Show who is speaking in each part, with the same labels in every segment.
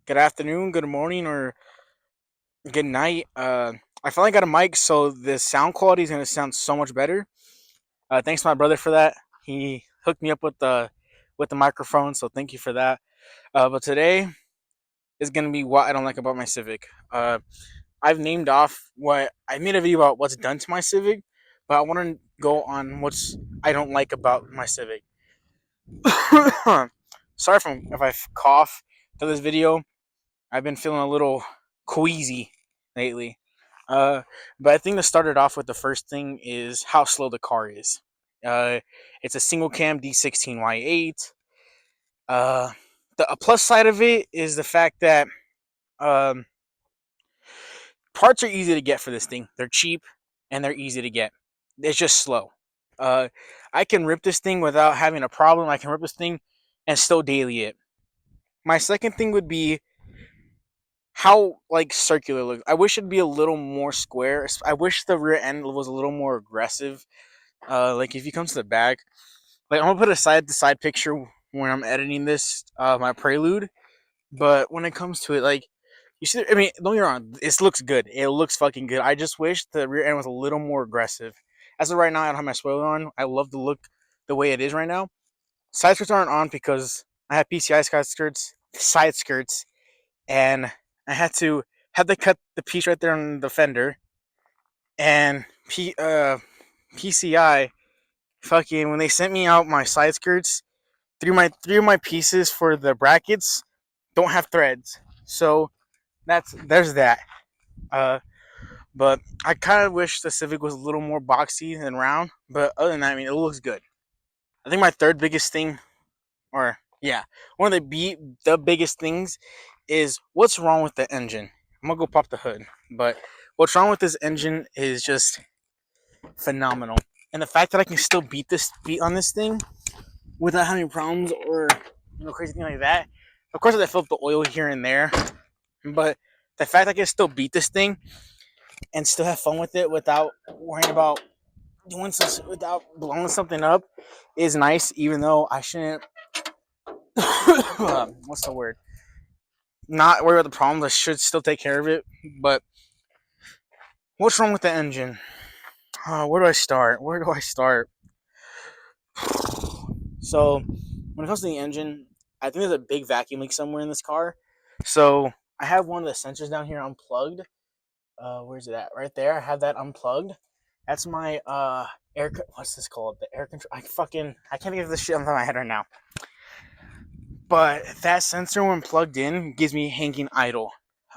Speaker 1: good afternoon, good morning, or good night. I finally got a mic, so the sound quality is gonna sound so much better. Thanks to my brother for that. He hooked me up with the microphone, so thank you for that. But today is gonna be what I don't like about my Civic. I've named off what I made a video about what's done to my Civic, but I want to go on what's I don't like about my Civic. Sorry if I cough for this video. I've been feeling a little queasy lately. Uh, but I think to start it off with, the first thing is how slow the car is. Uh, it's a single cam D16Y8. Uh, a plus side of it is the fact that um, parts are easy to get for this thing. They're cheap and they're easy to get. It's just slow. Uh, I can rip this thing without having a problem. I can rip this thing and still daily it. My second thing would be how like circular it looks. I wish it'd be a little more square. I wish the rear end was a little more aggressive. Like if you come to the back, like I'm gonna put a side to side picture when I'm editing this, my prelude. But when it comes to it, like you see, I mean, don't get me wrong, it looks good. It looks fucking good. I just wish the rear end was a little more aggressive. As of right now, I don't have my spoiler on. I love the look the way it is right now. Side skirts aren't on because I have PCI side skirts, and I had to cut the piece right there on the fender, and PCI fucking when they sent me out my side skirts, three of my pieces for the brackets don't have threads, so there's that. Uh, but I kind of wish the Civic was a little more boxy and round. But other than that, I mean, it looks good. I think my third biggest thing, or yeah, one of the biggest things is what's wrong with the engine. I'm gonna go pop the hood, but what's wrong with this engine is just phenomenal, and the fact that I can still beat on this thing without having problems or crazy thing like that. Of course, I fill up the oil here and there, but the fact that I can still beat this thing and still have fun with it without worrying about without blowing something up is nice. Even though I shouldn't, what's the word? Not worry about the problems. I should still take care of it. But what's wrong with the engine? Where do I start? Where do I start? So when it comes to the engine, I think there's a big vacuum leak somewhere in this car. So I have one of the sensors down here unplugged. Where's it at? Right there. I have that unplugged. That's my air. What's this called? The air control. I can't think of this shit on my head right now. But that sensor, when plugged in, gives me hanging idle.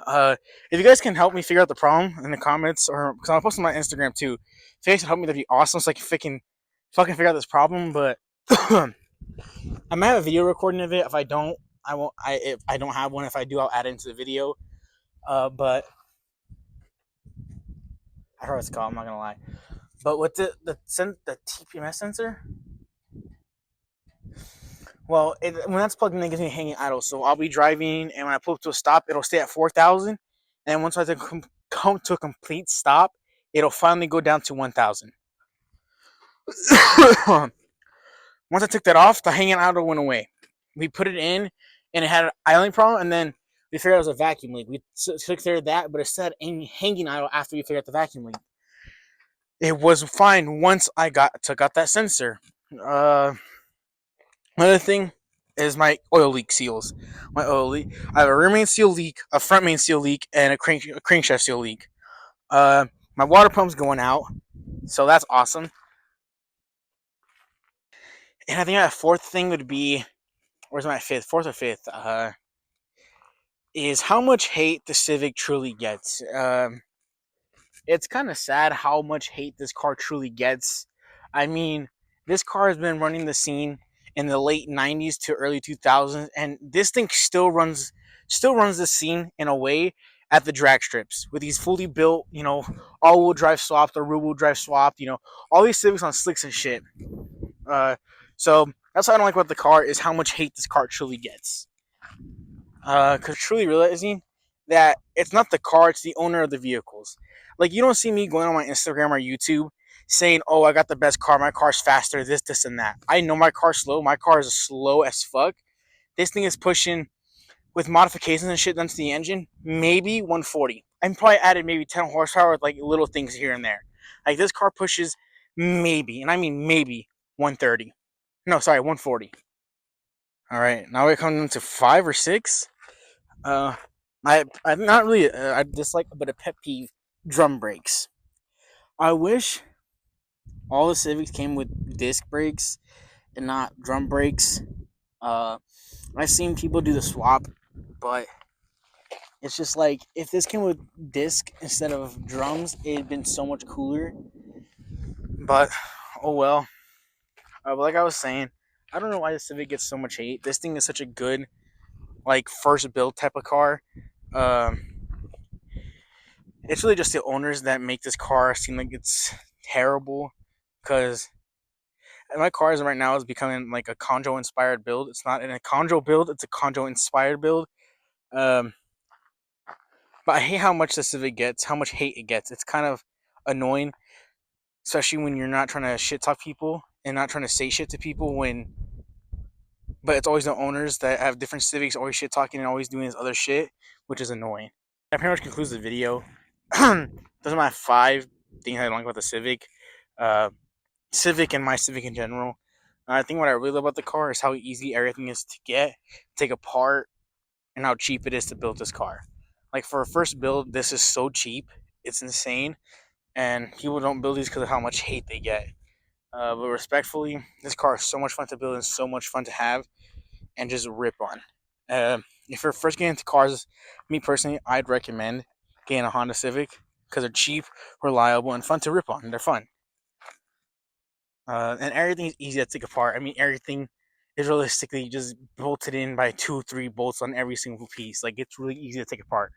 Speaker 1: If you guys can help me figure out the problem in the comments, or because I'm posting on my Instagram too, if you guys can help me, that'd be awesome. So I can fucking figure out this problem. But I might have a video recording of it. If I don't, I won't. If I don't have one, if I do, I'll add it into the video. But I don't know what it's called. I'm not gonna lie. But with the TPMS sensor, well, when that's plugged in, it gives me hanging idle. So I'll be driving, and when I pull up to a stop, it'll stay at 4,000. And once I come to a complete stop, it'll finally go down to 1,000. Once I took that off, the hanging idle went away. We put it in, and it had an idling problem, and then we figured out it was a vacuum leak. We took care of that, but it said hanging idle after we figured out the vacuum leak. It was fine once I took out that sensor. Another thing is my oil leak seals. My oil leak. I have a rear main seal leak, a front main seal leak, and a crankshaft seal leak. My water pump's going out, so that's awesome. And I think my fourth thing would be, where's my fifth? Fourth or fifth? Is how much hate the Civic truly gets. It's kind of sad how much hate this car truly gets. I mean, this car has been running the scene in the late 90s to early 2000s, and this thing still runs the scene in a way at the drag strips with these fully built, all-wheel drive swapped or rear-wheel drive swapped, all these Civics on slicks and shit. So that's what I don't like about the car is how much hate this car truly gets. Because truly realizing that it's not the car, it's the owner of the vehicles. Like, you don't see me going on my Instagram or YouTube saying, oh, I got the best car, my car's faster, this, and that. I know my car's slow. My car is slow as fuck. This thing is pushing with modifications and shit done to the engine, maybe 140. I'm probably added maybe 10 horsepower with like little things here and there. Like this car pushes maybe, and I mean maybe 130. No, sorry, 140. All right, now we're coming into 5 or 6. Uh, I'm not really I dislike, but a pet peeve: drum brakes. I wish all the Civics came with disc brakes and not drum brakes. Uh, I've seen people do the swap, but it's just like if this came with disc instead of drums, it'd been so much cooler. But oh well. But like I was saying, I don't know why the Civic gets so much hate. This thing is such a good like first build type of car. Um, it's really just the owners that make this car seem like it's terrible. Because my car is right now is becoming like a Conjo inspired build. It's not in a Conjo build; it's a Conjo inspired build. Um, but I hate how much the Civic gets, how much hate it gets. It's kind of annoying, especially when you're not trying to shit talk people and not trying to say shit to people. But it's always the owners that have different Civics always shit talking and always doing this other shit, which is annoying. That pretty much concludes the video. Those are my 5 things I like about the Civic. Uh, Civic and my Civic in general. I think what I really love about the car is how easy everything is to get, take apart, and how cheap it is to build this car. Like for a first build, this is so cheap. It's insane. And people don't build these because of how much hate they get. But respectfully, this car is so much fun to build and so much fun to have and just rip on. If you're first getting into cars, me personally, I'd recommend getting a Honda Civic because they're cheap, reliable, and fun to rip on. They're fun. And everything is easy to take apart. I mean, everything is realistically just bolted in by 2, 3 bolts on every single piece. Like, it's really easy to take apart.